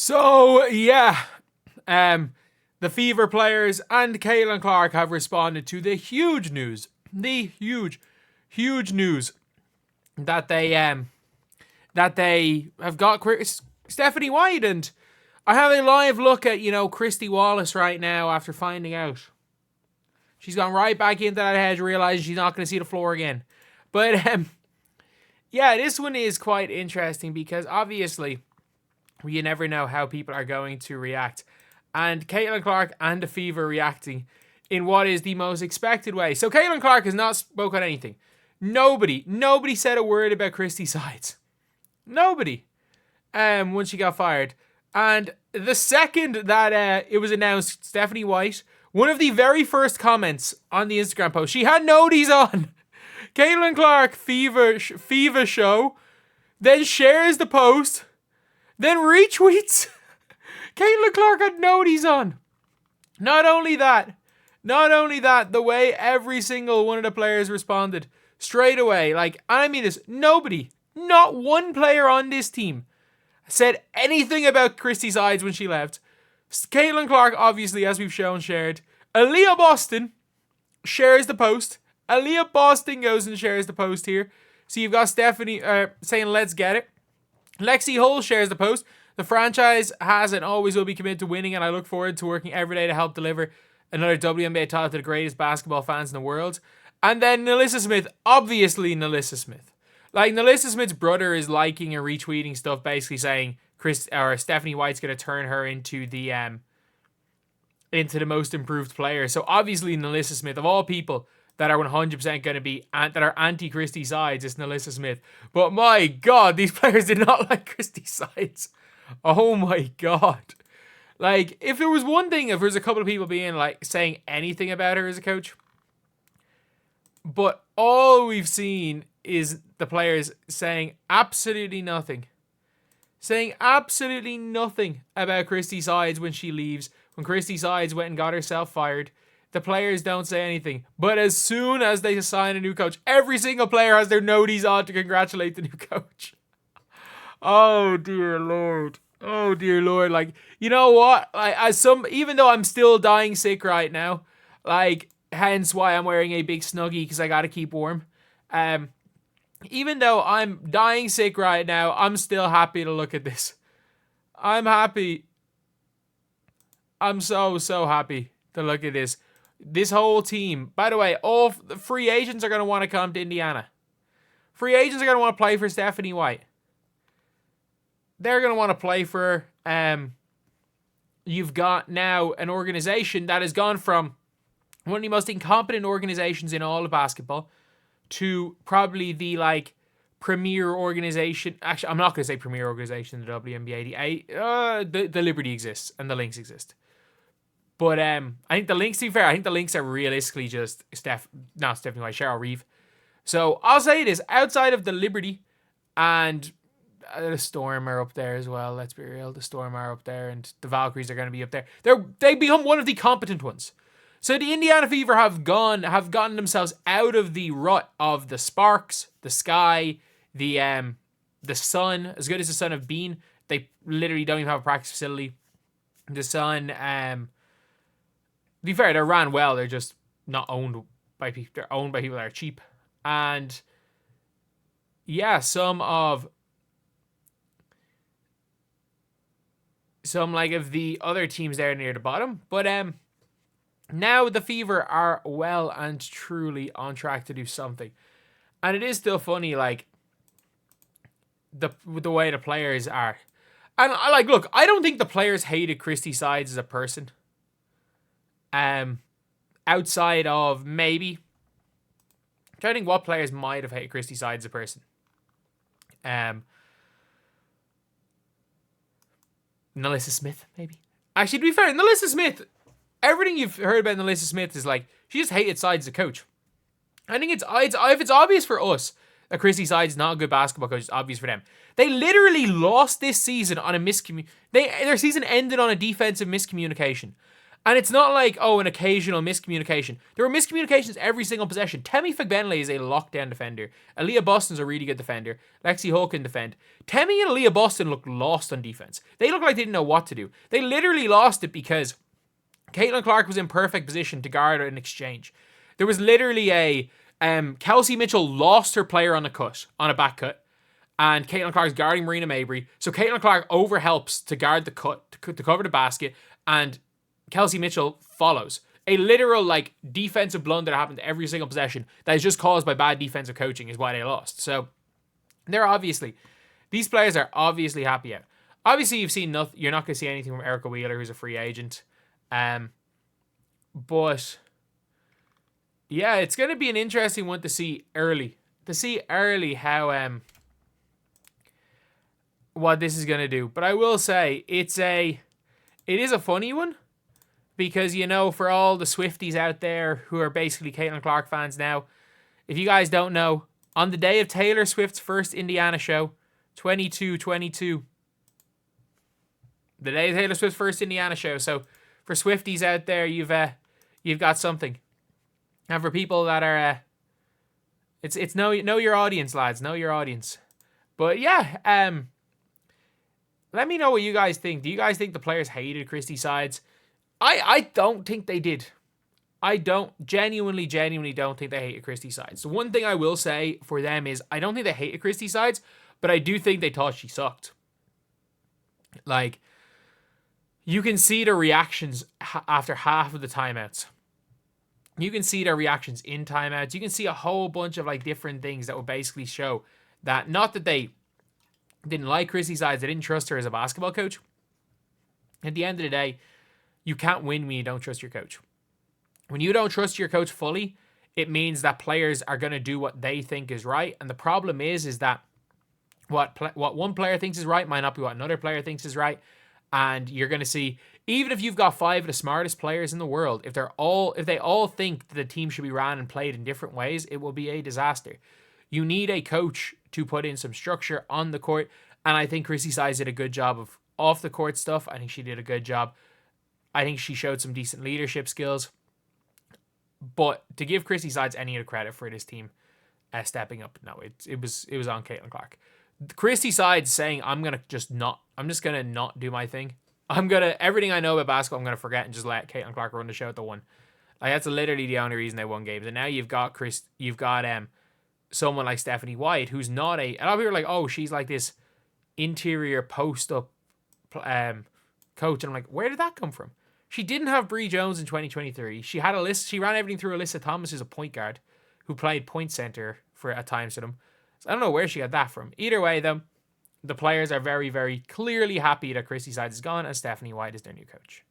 So, yeah, the Fever players and Caitlin Clark have responded to the huge news, huge news that they have got Stephanie White, and I have a live look at, Christy Wallace right now after finding out. She's gone right back into that hedge, realizing she's not going to see the floor again. But, yeah, this one is quite interesting because obviously you never know how people are going to react. And Caitlin Clark and the Fever reacting in what is the most expected way. So Caitlin Clark has not spoken on anything. Nobody said a word about Christy Sides. Nobody. When she got fired. And the second that it was announced, Stephanie White, one of the very first comments on the Instagram post, she had noties on. Caitlin Clark, Fever show, then shares the post, then retweets. Caitlin Clark had noties on. Not only that, the way every single one of the players responded straight away. I mean this, nobody, not one player on this team said anything about Christy Sides when she left. Caitlin Clark, obviously, as we've shown, shared. Aaliyah Boston shares the post. Aaliyah Boston goes and shares the post here. So you've got Stephanie saying, let's get it. Lexi Hull shares the post. The franchise has and always will be committed to winning, and I look forward to working every day to help deliver another WNBA title to the greatest basketball fans in the world. And then Nalissa Smith, obviously Nalissa Smith. Nalissa Smith's brother is liking and retweeting stuff basically saying Stephanie White's going to turn her into the most improved player. So obviously Nalissa Smith, of all people that are 100% going to be, that are anti-Christy Sides, is Nalissa Smith. But my God, these players did not like Christy Sides. Oh my God. If there was one thing, if there was a couple of people being saying anything about her as a coach, but all we've seen is the players saying absolutely nothing. Saying absolutely nothing about Christy Sides when she leaves. When Christy Sides went and got herself fired, the players don't say anything. But as soon as they assign a new coach, every single player has their noties on to congratulate the new coach. Oh dear Lord. Oh dear Lord. You know what? Even though I'm still dying sick right now, hence why I'm wearing a big snuggie, because I gotta keep warm. Even though I'm dying sick right now, I'm still happy to look at this. I'm happy. I'm so happy to look at this. This whole team. By the way, all the free agents are going to want to come to Indiana. Free agents are going to want to play for Stephanie White. They're going to want to play for you've got now an organization that has gone from one of the most incompetent organizations in all of basketball to probably the premier organization. Actually, I'm not going to say premier organization in the WNBA. The Liberty exists and the Lynx exist. But I think the Lynx, to be fair, I think the Lynx are realistically just Stephanie White, Cheryl Reeve. So I'll say this, outside of the Liberty and the Storm are up there as well. Let's be real, the Storm are up there, and the Valkyries are going to be up there. They become one of the competent ones. So the Indiana Fever have gotten themselves out of the rut of the Sparks, the Sky, the Sun. As good as the Sun have been, they literally don't even have a practice facility. The Sun, to be fair, they're ran well. They're just not owned by people. They're owned by people that are cheap. And yeah, some of the other teams there near the bottom. But now the Fever are well and truly on track to do something. And it is still funny, the way the players are. And look, I don't think the players hated Christy Sides as a person. Outside of maybe, I'm trying to think what players might have hated Christy Sides as a person. Nalissa Smith, maybe. Actually, to be fair, Nalissa Smith, everything you've heard about Nalissa Smith is she just hated Sides as a coach. I think if it's obvious for us that Christy Sides is not a good basketball coach, it's obvious for them. They literally lost this season on a their season ended on a defensive miscommunication. And it's not like, an occasional miscommunication. There were miscommunications every single possession. Temi Fagbenle is a lockdown defender. Aaliyah Boston's a really good defender. Lexi Hull can defend. Temi and Aaliyah Boston looked lost on defense. They looked like they didn't know what to do. They literally lost it because Caitlin Clark was in perfect position to guard an exchange. There was literally Kelsey Mitchell lost her player on a back cut. And Caitlin Clark's guarding Breanna Mabry. So Caitlin Clark overhelps to guard the cut, to cover the basket. And Kelsey Mitchell follows. A literal, defensive blunder that happened every single possession that is just caused by bad defensive coaching is why they lost. So, these players are obviously happy out. Obviously, you've seen nothing. You're not going to see anything from Erica Wheeler, who's a free agent. But, yeah, it's going to be an interesting one to see early. How, what this is going to do. But I will say, it is a funny one. Because, for all the Swifties out there who are basically Caitlin Clark fans now, if you guys don't know, on the day of Taylor Swift's first Indiana show, 22/22, the day of Taylor Swift's first Indiana show. So for Swifties out there, you've got something. And for people that are, it's know your audience, lads, know your audience. But yeah, let me know what you guys think. Do you guys think the players hated Christy Sides? I don't think they did. I genuinely don't think they hated Christy Sides. The one thing I will say for them is I don't think they hated Christy Sides, but I do think they thought she sucked. You can see the reactions after half of the timeouts. You can see their reactions in timeouts. You can see a whole bunch of different things that will basically show that not that they didn't like Christy Sides, they didn't trust her as a basketball coach. At the end of the day, you can't win when you don't trust your coach. When you don't trust your coach fully, it means that players are going to do what they think is right. And the problem is that what one player thinks is right might not be what another player thinks is right. And you're going to see, even if you've got 5 of the smartest players in the world, if they all think that the team should be ran and played in different ways, it will be a disaster. You need a coach to put in some structure on the court. And I think Chrissy Sides did a good job of off the court stuff. I think she did a good job. I think she showed some decent leadership skills. But to give Christy Sides any of the credit for this team stepping up, no, it was on Caitlin Clark. Christy Sides saying, I'm just gonna not do my thing. Everything I know about basketball, I'm gonna forget and just let Caitlin Clark run the show at the one. That's literally the only reason they won games. And now you've got someone like Stephanie White, who's not a lot of people are like, oh, she's like this interior post up coach. And I'm like, where did that come from? She didn't have Bree Jones in 2023. She ran everything through Alyssa Thomas, who's a point guard, who played point center for at times for them. So I don't know where she got that from. Either way, though, the players are very, very clearly happy that Christy Sides is gone and Stephanie White is their new coach.